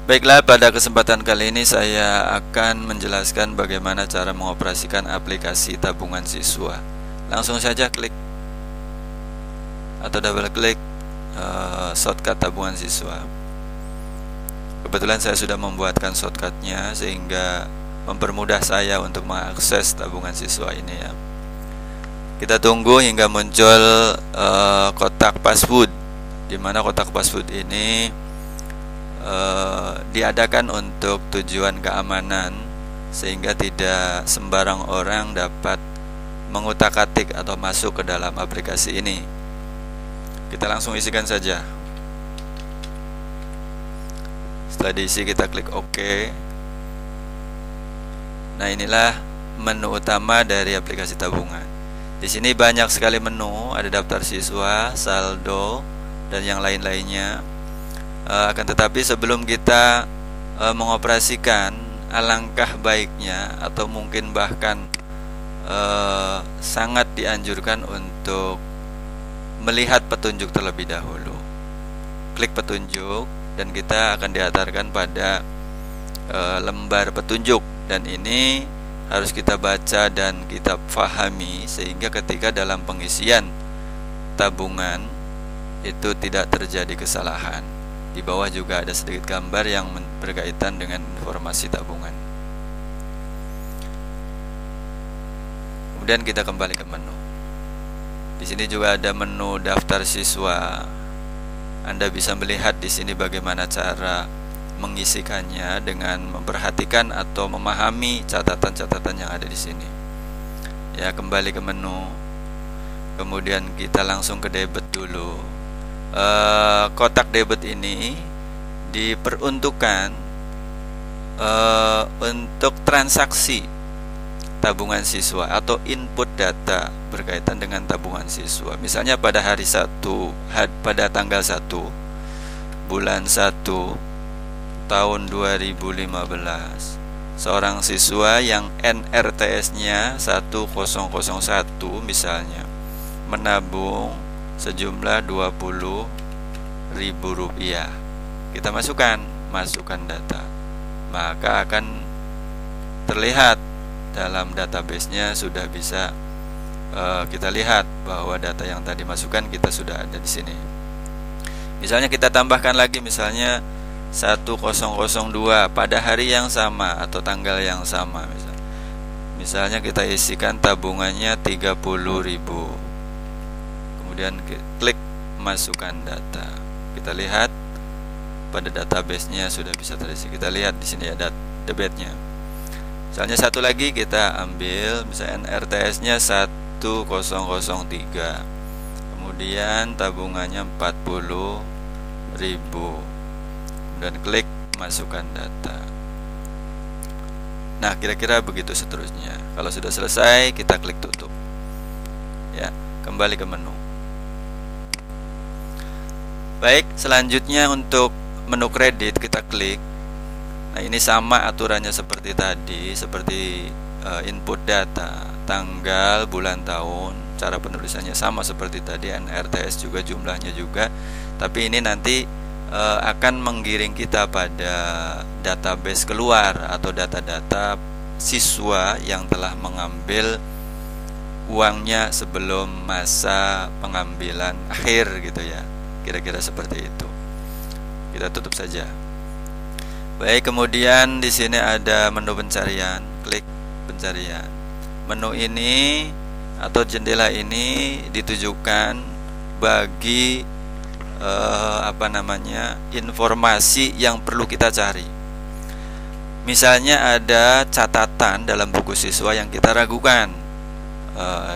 Baiklah, pada kesempatan kali ini saya akan menjelaskan bagaimana cara mengoperasikan aplikasi tabungan siswa. Langsung saja klik atau double klik shortcut tabungan siswa. Kebetulan saya sudah membuatkan shortcutnya sehingga mempermudah saya untuk mengakses tabungan siswa ini ya. Kita tunggu hingga muncul kotak password, di mana kotak password ini diadakan untuk tujuan keamanan sehingga tidak sembarang orang dapat mengutak-atik atau masuk ke dalam aplikasi ini. Kita langsung isikan saja. Setelah diisi kita klik OK. Nah, inilah menu utama dari aplikasi tabungan. Di sini banyak sekali menu, ada daftar siswa, saldo, dan yang lain-lainnya. Akan tetapi sebelum kita mengoperasikan, alangkah baiknya atau mungkin bahkan sangat dianjurkan untuk melihat petunjuk terlebih dahulu. Klik petunjuk dan kita akan diantarkan pada lembar petunjuk, dan ini harus kita baca dan kita pahami sehingga ketika dalam pengisian tabungan itu tidak terjadi kesalahan. Di bawah juga ada sedikit gambar yang berkaitan dengan informasi tabungan. Kemudian kita kembali ke menu. Di sini juga ada menu daftar siswa. Anda bisa melihat di sini bagaimana cara mengisikannya dengan memperhatikan atau memahami catatan-catatan yang ada di sini. Ya, kembali ke menu. Kemudian kita langsung ke debit dulu. Kotak debit ini diperuntukkan untuk transaksi tabungan siswa atau input data berkaitan dengan tabungan siswa. Misalnya pada hari 1, pada tanggal 1 bulan 1 tahun 2015, seorang siswa yang NRTS-nya 1001 misalnya menabung sejumlah Rp20.000. Kita masukkan data, maka akan terlihat dalam database-nya sudah bisa kita lihat bahwa data yang tadi masukkan kita sudah ada di sini. Misalnya kita tambahkan lagi, misalnya 1002 pada hari yang sama atau tanggal yang sama, misalnya kita isikan tabungannya 30.000. Kemudian klik masukkan data. Kita lihat pada database-nya sudah bisa terisi. Kita lihat di sini ada debitnya. Misalnya satu lagi kita ambil, misalnya RTS-nya 1003. Kemudian tabungannya 40.000. Kemudian klik masukkan data. Nah, kira-kira begitu seterusnya. Kalau sudah selesai, kita klik tutup. Ya, kembali ke menu. Baik, selanjutnya untuk menu kredit kita klik. Nah, ini sama aturannya seperti tadi, seperti input data, tanggal, bulan, tahun. Cara penulisannya sama seperti tadi, NRTS juga, jumlahnya juga. Tapi ini nanti akan menggiring kita pada database keluar atau data-data siswa yang telah mengambil uangnya sebelum masa pengambilan akhir gitu ya. Kira-kira seperti itu. Kita tutup saja. Baik, kemudian di sini ada menu pencarian. Klik pencarian. Menu ini atau jendela ini ditujukan bagi informasi yang perlu kita cari. Misalnya ada catatan dalam buku siswa yang kita ragukan.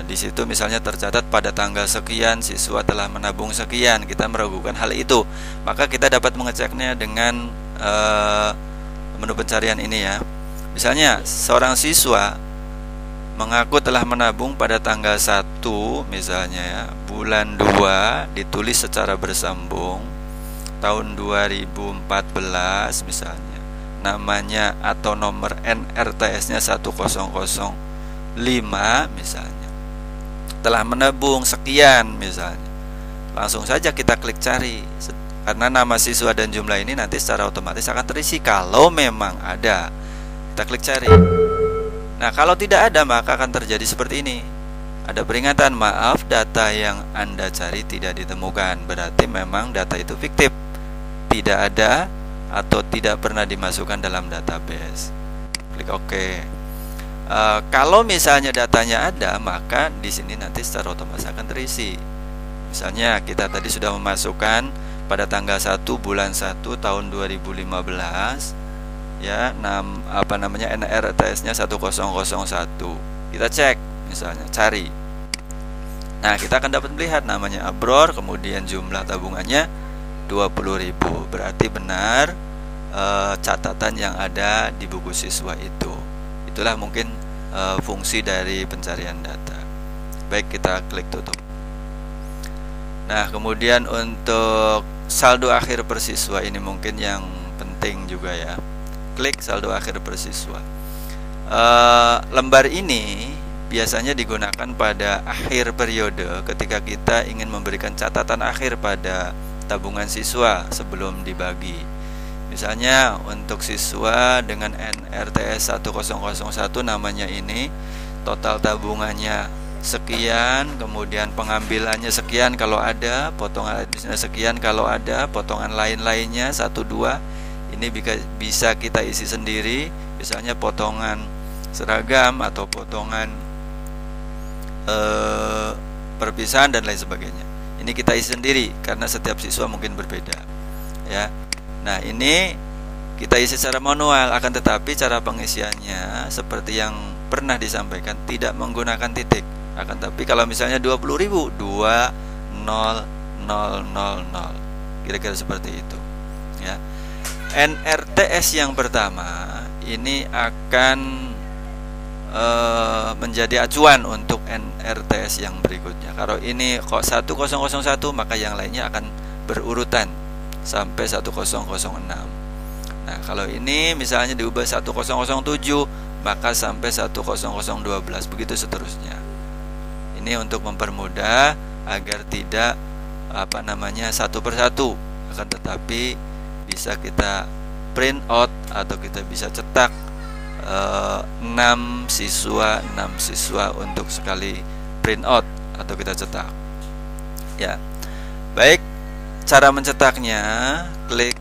Di situ misalnya tercatat pada tanggal sekian siswa telah menabung sekian, kita meragukan hal itu, maka kita dapat mengeceknya dengan menu pencarian ini ya. Misalnya seorang siswa mengaku telah menabung pada tanggal 1 misalnya ya, bulan 2 ditulis secara bersambung tahun 2014 misalnya, namanya atau nomor NRTS-nya 1005 misalnya, telah menabung sekian misalnya. Langsung saja kita klik cari. karena nama siswa dan jumlah ini nanti secara otomatis akan terisi kalau memang ada. Kita klik cari. Nah, kalau tidak ada maka akan terjadi seperti ini. Ada peringatan, maaf, data yang Anda cari tidak ditemukan. Berarti memang data itu fiktif, tidak ada atau tidak pernah dimasukkan dalam database. Klik OK. Kalau misalnya datanya ada, maka di sini nanti secara otomatis akan terisi. Misalnya kita tadi sudah memasukkan pada tanggal 1 bulan 1 tahun 2015 ya, NRTS-nya 1001. Kita cek, misalnya cari. Nah, kita akan dapat melihat namanya Abror, kemudian jumlah tabungannya 20.000. Berarti benar catatan yang ada di buku siswa itu. Itulah mungkin fungsi dari pencarian data. Baik, kita klik tutup. Nah, kemudian untuk saldo akhir per siswa ini mungkin yang penting juga ya. Klik saldo akhir per siswa. Lembar ini biasanya digunakan pada akhir periode ketika kita ingin memberikan catatan akhir pada tabungan siswa sebelum dibagi. Misalnya untuk siswa dengan NRTS 1001 namanya ini, total tabungannya sekian, kemudian pengambilannya sekian kalau ada, potongan additional sekian kalau ada, potongan lain-lainnya 1, 2. Ini bisa kita isi sendiri, misalnya potongan seragam atau potongan perpisahan dan lain sebagainya. Ini kita isi sendiri karena setiap siswa mungkin berbeda ya. Nah, ini kita isi secara manual, akan tetapi cara pengisiannya seperti yang pernah disampaikan, tidak menggunakan titik. Akan tapi kalau misalnya 20.000, 20.000, kira-kira seperti itu ya. NRTS yang pertama ini akan menjadi acuan untuk NRTS yang berikutnya. Kalau ini kok 1001 maka yang lainnya akan berurutan sampai 1006. Nah, kalau ini misalnya diubah 1007 maka sampai 10012, begitu seterusnya. Ini untuk mempermudah agar tidak satu persatu, akan tetapi bisa kita print out atau kita bisa cetak 6 siswa untuk sekali print out atau kita cetak ya. Baik, cara mencetaknya klik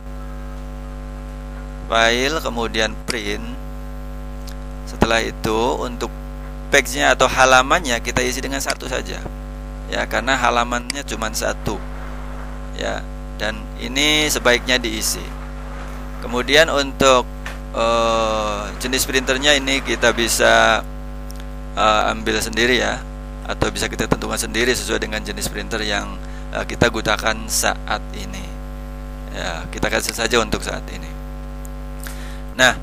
file kemudian print. Setelah itu untuk page-nya atau halamannya kita isi dengan satu saja ya, karena halamannya cuma satu ya, dan ini sebaiknya diisi. Kemudian untuk jenis printernya ini kita bisa ambil sendiri ya, atau bisa kita tentukan sendiri sesuai dengan jenis printer yang kita gunakan saat ini ya. Kita kasih saja untuk saat ini. Nah,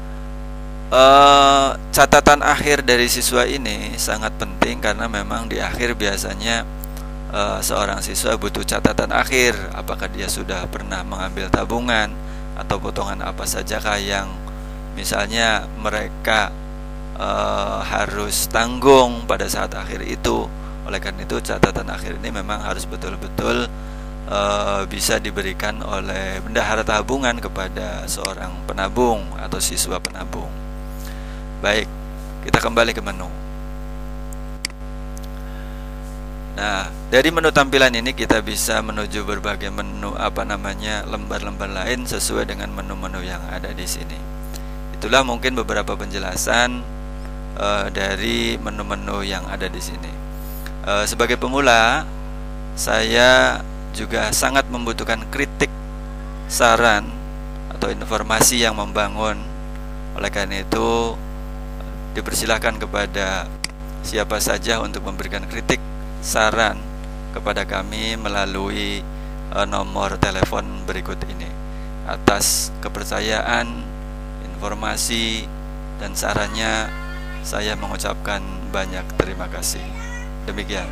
catatan akhir dari siswa ini sangat penting karena memang di akhir biasanya seorang siswa butuh catatan akhir, apakah dia sudah pernah mengambil tabungan atau potongan apa sajakah yang misalnya mereka harus tanggung pada saat akhir itu. Oleh karena itu catatan akhir ini memang harus betul-betul bisa diberikan oleh bendahara tabungan kepada seorang penabung atau siswa penabung. Baik, kita kembali ke menu. Nah, dari menu tampilan ini kita bisa menuju berbagai menu lembar-lembar lain sesuai dengan menu-menu yang ada di sini. Itulah mungkin beberapa penjelasan dari menu-menu yang ada di sini. Sebagai pemula, saya juga sangat membutuhkan kritik, saran, atau informasi yang membangun. Oleh karena itu, dipersilahkan kepada siapa saja untuk memberikan kritik, saran kepada kami melalui nomor telepon berikut ini. Atas kepercayaan, informasi, dan sarannya, saya mengucapkan banyak terima kasih. Demikian.